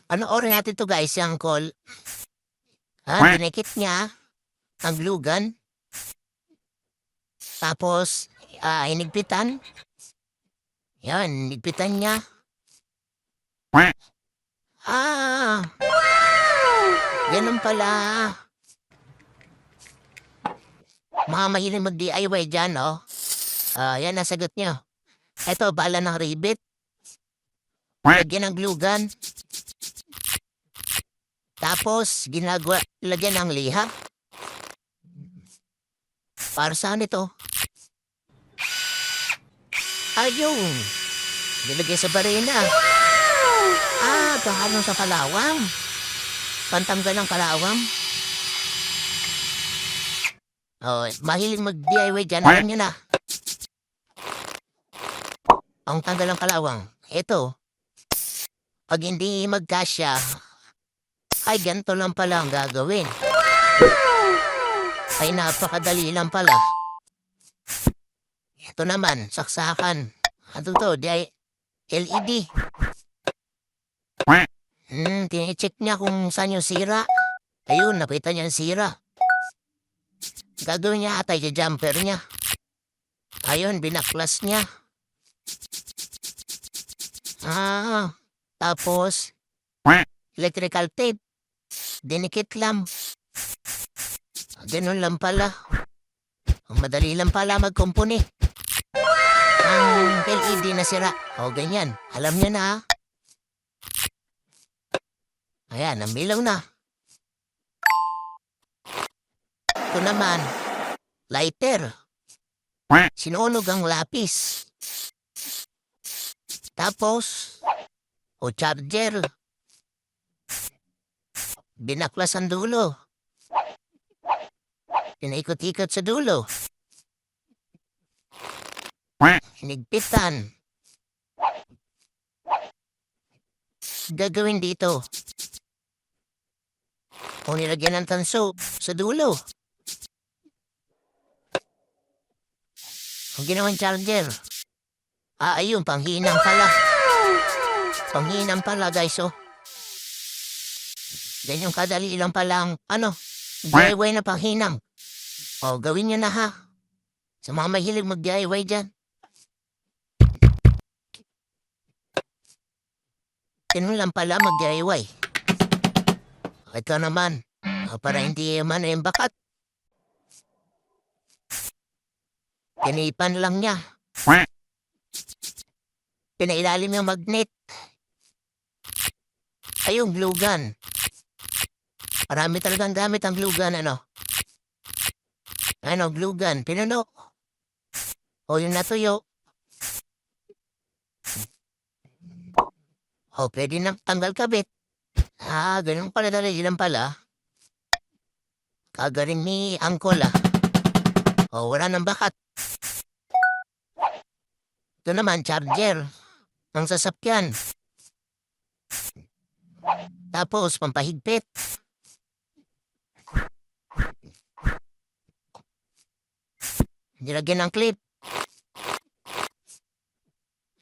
Panoorin natin 'to guys, si Uncle. Dinikit niya ang glue gun. Tapos, hinigpitan. Yan, hinigpitan niya. Ganun pala. Mga mahilig mag-DIY dyan, oh. Yan, nasagot niyo. Eto, bala ng ribbit. Lagyan ng glue gun. Tapos, lagyan ng liha. Para saan ito? Ayun. Nilagay sa barena. Paano sa kalawang? Pantanggal ng kalawang. Mahilig mag-DIY dyan. Alam nyo na. Ang tanggal ng kalawang. Ito. Pag hindi magkasya, ay ganito lang pala ang gagawin. Ay napakadali lang pala. Ito naman, saksakan. Ano to? LED. Tine-check niya kung saan yung sira. Ayun, napita niya yung sira. Gagawin niya atay sa jumper niya. Ayun, binaklas niya. Tapos, electrical tape. Dinikit lang. Ganun lang pala. Madali lang pala magkumpuni. Ang LED na sira. Ganyan. Alam niya na. Ayan, namilaw na. Ito naman, lighter. Sinunog ang lapis. Tapos, charger. Binaklas ang dulo. Pinaikot-ikot sa dulo. Hinigpitan. Gagawin dito. Kung nilagyan ng tanso sa dulo. Ang ginawang charger. Ayun, panghinang pala. Panghinang pala, guys, oh. Ganyang kadali lang palang, DIY na panghinang. Gawin nyo na, ha. Sa mga mahilig mag-DIY dyan. Ganun lang pala mag-DIY. Ito naman, para hindi man yung bakat. Tinipan lang niya. Pinailalim yung magnet. Ayun, glue gun. Marami talagang gamit ang glue gun, glue gun. Pinuno. Yung natuyo. Pwede na tanggal kabit. Ganun pala dali lang pala. Kagaling ni Uncle, wala nang bakat. Ito naman, charger. Ang sasakyan. Tapos, pampahigpit. Nilagyan ng clip.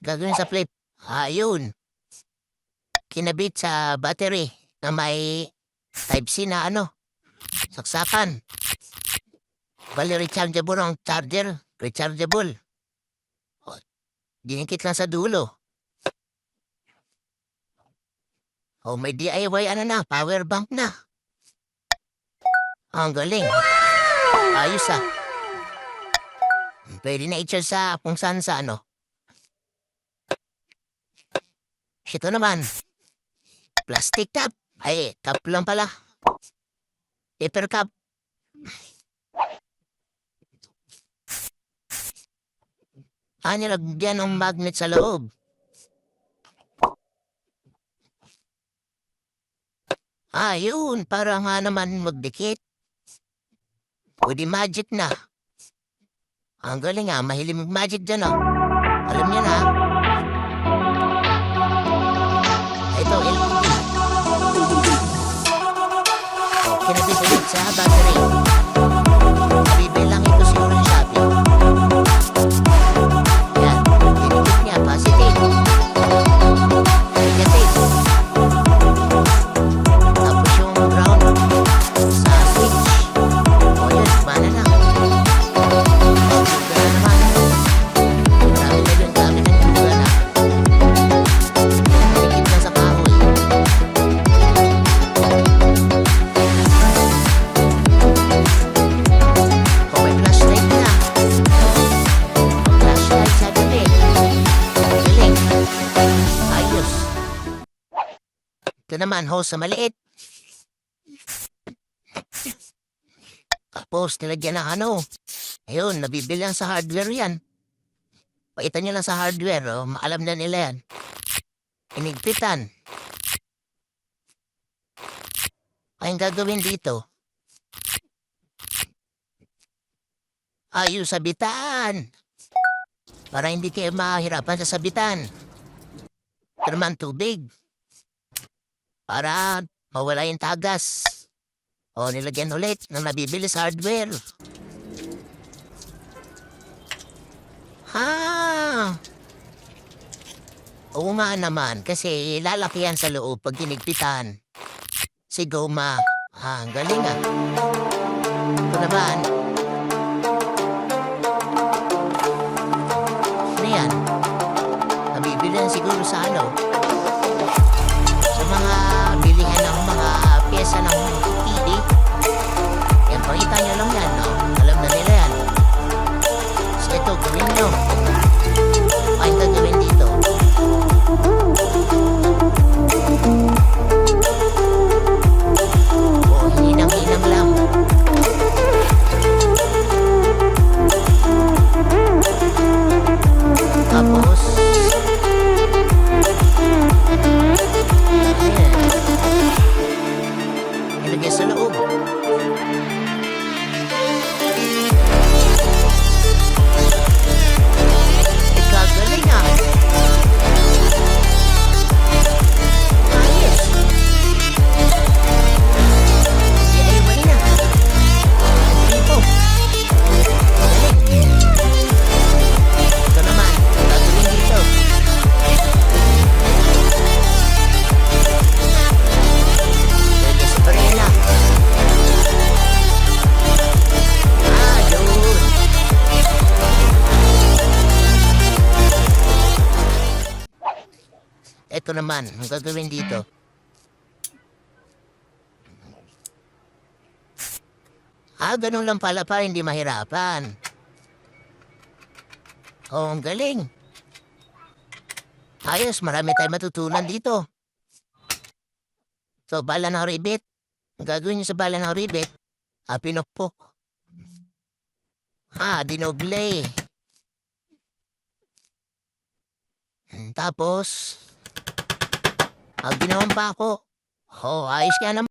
Gagawin sa clip. Ayun. Kinabit sa battery na may Type-C na saksakan. Bali, rechargeable ang charger. Rechargeable. Dinikit lang sa dulo. May DIY power bank na. Ang galing. Ayos, Pwede na i-charge sa kung saan sa Ito naman. Plastic cup. Cup lang pala. Paper cup. Nilagyan ng magnet sa loob. Yun. Para nga naman magdikit. Pwede magic na. Ang galing, mahilig mag-magic dyan, Alam niya na. Ito, LED. Kinabit ulit sa battery. Bibilang ito siguro yung Shopee. Yan, dinikit niya, positive. Negative. Ito naman, hose sa maliit. Tapos, nilagyan ng ano. Ayun, nabibili lang sa hardware yan. Paitan nyo lang sa hardware, oh. Alam na nila yan. Inigpitan. Ang gagawin dito, ayun, sabitan. Para hindi kayo mahirapan sa sabitan. Ito naman, tubig. Para mawala yung tagas. O, nilagyan ulit ng nabibili sa hardware. Ha! Oo nga naman, kasi lalaki yan sa loob pag tinigpitan. Si Goma. Ang galing ah. Ito naman. Ano yan? Nabibili yan siguro sa ano? Sa mga bilihan ng mga pyesa ng TV. Yan, pakita nyo lang yan, no? Alam na nila yan. So ito, gawin nyo. Ay, gagawin dito. O, hinang-hinang lang. Tapos, ayan. Ilagay sa loob. Ikagaling ah. Ayos. DIY na. Dito. Galing. Ito naman, gagawin dito. Lagyan sa barela. Yun. Ito naman, ang gagawin dito. Ganun lang pala para hindi mahirapan. Oh, ang galing. Ayos, marami tayong matutunan dito. So, bala ng ribbit. Ang gagawin nyo sa bala ng ribbit, pinukpok. Dinoble. Tapos, ginawang pa ako. Oh, ayos ka naman.